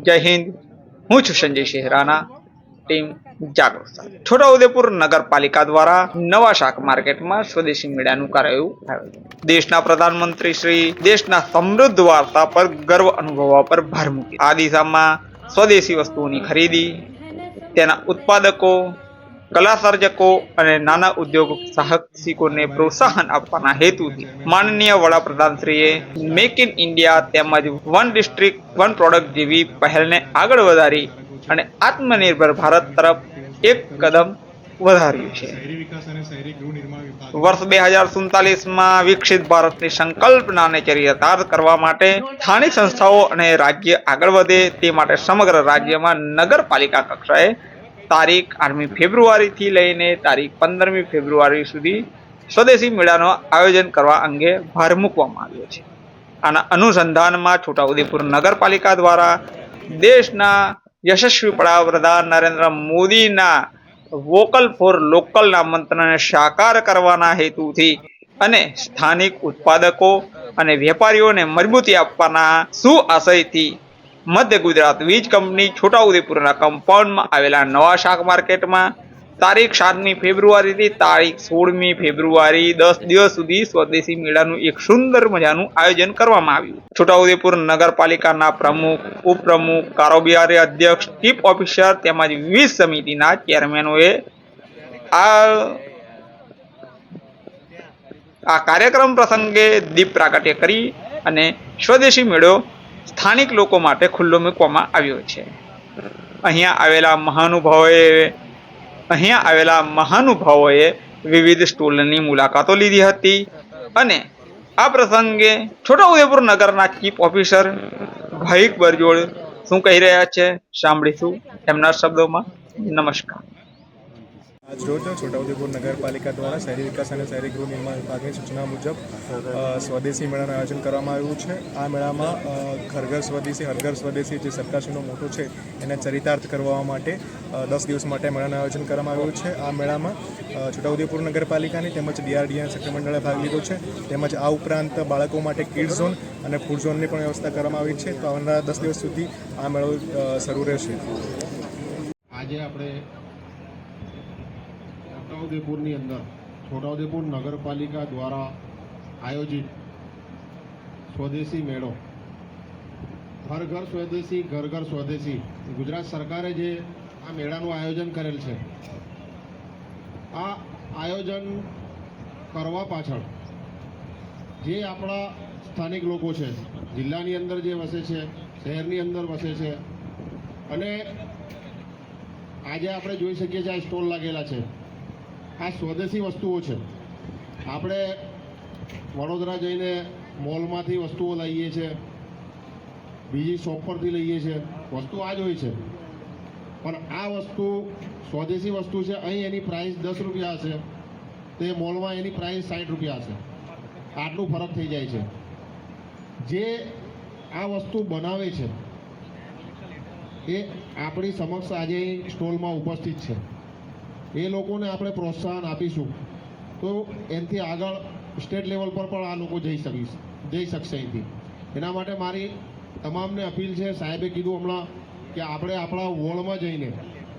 जय हिंद। हूँ छुं संजय शेहराना, टीम जागरूक। छोटाउदेपुर नगरपालिका द्वारा नवा शाक मार्केट में स्वदेशी मेळाનું કરાયું આયોજન। देशना प्रधानमंत्री श्री देशना समृद्ध वार्ता पर गर्व अनुभववा पर भार मूक्यो। आ दिशामां स्वदेशी वस्तुओनी खरीदी, तेना उत्पादकों, कला सर्जकों और नाना उद्योग साहसिकों ने प्रोत्साहन आपवाना हेतुथी माननीय वडाप्रधानश्रीए मेक इन इंडिया तेमज वन डिस्ट्रिक्ट वन प्रोडक्ट जेवी पहलने आगळ वधारी અને આત્મનિર્ભર ભારત તરફ એક કદમ વધાર્યું છે। વર્ષ 2047 માં વિકસિત ભારતની સંકલ્પનાને ચરિતાર્થ કરવા માટે સ્થાનિક સંસ્થાઓ અને રાજ્ય આગળ વધે તે માટે સમગ્ર રાજ્યમાં નગરપાલિકા કક્ષાએ તારીખ 8મી ફેબ્રુઆરી થી લઈને તારીખ 15મી ફેબ્રુઆરી સુધી સ્વદેશી મેળાનું આયોજન કરવા અંગે ભાર મૂકવામાં આવ્યો છે। આના અનુસંધાનમાં છોટાઉદેપુર નગરપાલિકા દ્વારા દેશના यशस्वी वडाप्रधान नरेंद्र मोदी ना वोकल फॉर लोकल ना मंत्र ने साकार करवाना हेतु थी अने स्थानिक उत्पादकों अने वेपारीओ ने मजबूती आपवाना सुआशय थी मध्य गुजरात वीज कंपनी छोटाउदेपुर कम्पाउंड में आवेला नवा शाक मार्केट में तारीख 7મી ફેબ્રુઆરી થી તારીખ 16મી ફેબ્રુઆરી 10 દિવસ સુધી સ્વદેશી મેળાનું એક સુંદર મજાનું આયોજન કરવામાં આવ્યું। છોટાઉદેપુર નગરપાલિકાના પ્રમુખ, ઉપપ્રમુખ, કારોબારી અધ્યક્ષ, ચીફ ઓફિસર તેમજ વિવિધ સમિતિના ચેરમેનોએ આ કાર્યક્રમ પ્રસંગે દીપ પ્રાગટ્ય કરી અને સ્વદેશી મેળો સ્થાનિક લોકો માટે ખુલ્લો મૂકવામાં આવ્યો છે। અહીંયા આવેલા મહાનુભાવોએ વિવિધ સ્ટોલની મુલાકાતો લીધી હતી અને આ પ્રસંગે છોટાઉદેપુર નગરના ચીફ ઓફિસર ભાઈક બરજોડ શું કહી રહ્યા છે સાંભળીશું એમના શબ્દોમાં। નમસ્કાર। आज रोज छोटाउदेपुर नगरपालिका द्वारा शहरी विकास और शहरी गृह निर्माण विभाग की सूचना मुजब स्वदेशी मेळाનું आयोजन કરવામાં આવ્યું છે। આ મેળામાં ઘર ઘર સ્વદેશી હર ઘર સ્વદેશી જે સરકારશ્રીનો મોટો છે એને ચરિતાર્થ કરવા માટે 10 દિવસ માટે મેળાનું આયોજન કરવામાં આવ્યું છે। આ મેળામાં છોટાઉદેપુર નગરપાલિકાની તેમજ ડીઆરડીએ સત્રમંડળે ભાગ લીધો છે। તેમજ આ ઉપરાંત બાળકો માટે કિડ ઝોન અને ફૂડ ઝોનની પણ વ્યવસ્થા કરવામાં આવી છે। તો આવનારા 10 દિવસ સુધી આ મેળો શરૂ રહેશે। આજે આપણે છોટાઉદેપુરની અંદર છોટાઉદેપુર નગરપાલિકા દ્વારા આયોજિત સ્વદેશી મેળો હર ઘર સ્વદેશી ઘર ઘર સ્વદેશી ગુજરાત સરકારે જે આ મેળાનું આયોજન કરેલ છે, આ આયોજન કરવા પાછળ જે આપણા સ્થાનિક લોકો છે, જિલ્લાની અંદર જે વસે છે, શહેરની અંદર વસે છે, અને આજે આપણે જોઈ શકીએ છીએ આ સ્ટોલ લાગેલા છે, આ સ્વદેશી વસ્તુઓ છે। આપણે વડોદરા જઈને મોલમાંથી વસ્તુઓ લઈએ છીએ, બીજી શોપ પરથી લઈએ છીએ, વસ્તુ આ જ હોય છે, પણ આ વસ્તુ સ્વદેશી વસ્તુ છે। અહીં એની પ્રાઇસ 10 રૂપિયા હશે, તે મોલમાં એની પ્રાઇસ 60 રૂપિયા હશે। આટલું ફરક થઈ જાય છે। જે આ વસ્તુ બનાવે છે એ આપણી સમક્ષ આજે સ્ટોલમાં ઉપસ્થિત છે। એ લોકોને આપણે પ્રોત્સાહન આપીશું તો એનાથી આગળ સ્ટેટ લેવલ પર પણ આ લોકો જઈ શકશે અહીંથી। એના માટે મારી તમામને અપીલ છે, સાહેબે કીધું હમણાં કે આપણે આપણા વોર્ડમાં જઈને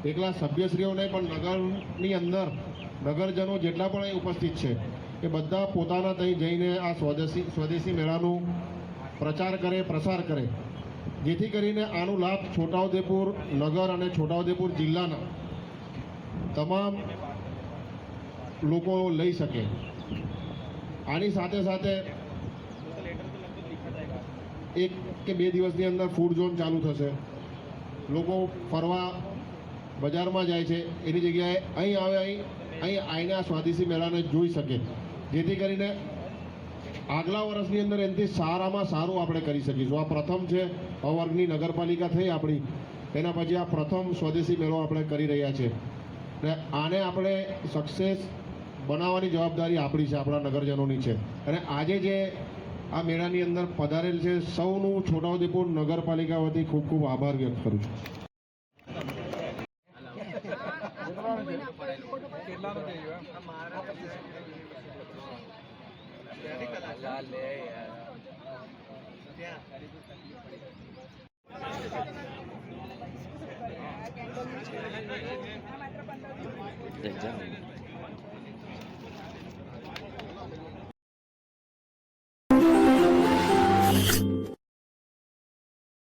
એકલા સભ્યશ્રીઓ નહીં પણ નગરની અંદર નગરજનો જેટલા પણ અહીં ઉપસ્થિત છે એ બધા પોતાના ત્યાં જઈને આ સ્વદેશી મેળાનું પ્રચાર કરે, પ્રસાર કરે, જેથી કરીને આનો લાભ છોટાઉદેપુર નગર અને છોટાઉદેપુર જિલ્લાના તમામ લોકો લઈ શકે। આની સાથે સાથે 1 કે 2 દિવસની અંદર ફૂડ ઝોન ચાલુ થશે। લોકો ફરવા બજારમાં જાય છે એની જગ્યાએ અહીં આવીને આ સ્વદેશી મેળાને જોઈ શકે, જેથી કરીને આગલા વર્ષની અંદર એનાથી સારામાં સારું આપણે કરી શકીશું। આ પ્રથમ છે, અવર્ગની નગરપાલિકા થઈ આપણી, એના પછી આ પ્રથમ સ્વદેશી મેળો આપણે કરી રહ્યા છીએ ને આને આપણે સક્સેસ બનાવવાની જવાબદારી આપણી છે, આપણા નગરજનોની છે। અને આજે જે આ મેળાની અંદર પધારેલ છે સૌનું છોટાઉદેપુર નગરપાલિકા વતી ખૂબ ખૂબ આભાર વ્યક્ત કરું છું। ત્યાં છે. આ માત્ર 15 દિવસ.